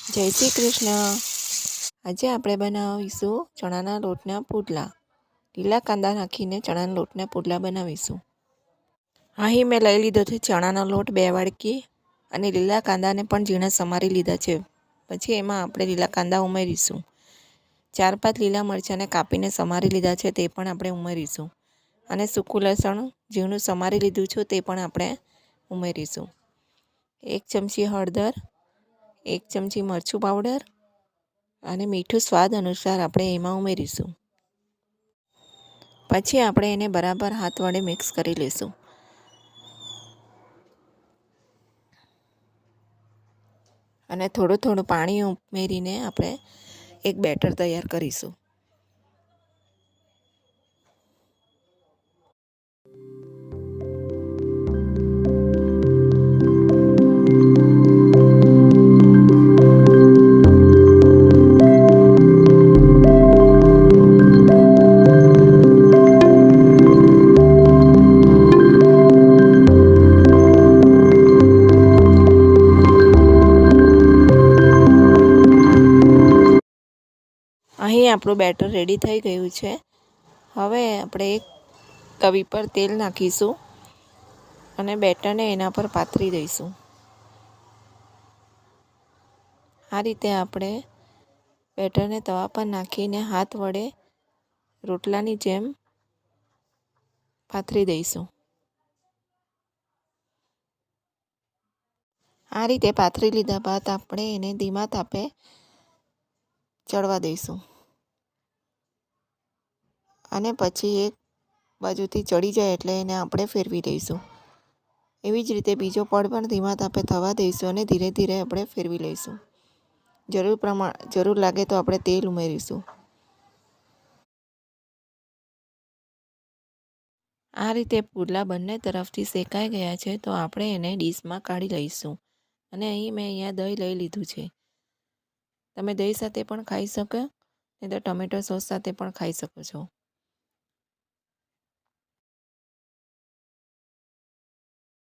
જય શ્રી કૃષ્ણ. આજે આપણે બનાવીશું ચણાના લોટના પુડલા. લીલા કાંદા નાખીને ચણાના લોટના પુડલા બનાવીશું. અહીં મેં લઈ લીધો છે ચણાનો લોટ 2 વાડકી અને લીલા કાંદાને પણ ઝીણા સમારી લીધા છે. પછી એમાં આપણે લીલા કાંદા ઉમેરીશું. 4-5 લીલા મરચાંને કાપીને સમારી લીધા છે તે પણ આપણે ઉમેરીશું. અને સૂકું લસણ ઝીણું સમારી લીધું છે તે પણ આપણે ઉમેરીશું. 1 ચમચી હળદર, 1 ચમચી મરચું પાવડર અને મીઠું સ્વાદ અનુસાર આપણે એમાં ઉમેરીશું. પછી આપણે એને બરાબર હાથ વડે મિક્સ કરી લઈશું. અને થોડું પાણી ઉમેરીને આપણે એક બેટર તૈયાર કરીશું. અહીં આપણું બેટર રેડી થઈ ગયું છે. હવે આપણે એક તવી પર તેલ નાખીશું અને બેટરને એના પર પાથરી દઈશું. આ રીતે આપણે બેટરને તવા પર નાખીને હાથ વડે રોટલાની જેમ પાથરી દઈશું. આ રીતે પાથરી લીધા બાદ આપણે એને ધીમા તાપે ચડવા દઈશું. અને પછી એક બાજુથી ચડી જાય એટલે એને આપણે ફેરવી દઈશું. એવી જ રીતે બીજો પડ પણ ધીમા તાપે થવા દઈશું અને ધીરે ધીરે આપણે ફેરવી લઈશું. જરૂર લાગે તો આપણે તેલ ઉમેરીશું. આ રીતે પુડલા બંને તરફથી શેકાઈ ગયા છે તો આપણે એને ડીશમાં કાઢી લઈશું. અને અહીંયા દહીં લઈ લીધું છે. તમે દહીં સાથે પણ ખાઈ શકો નહીં તો ટમેટો સોસ સાથે પણ ખાઈ શકો છો.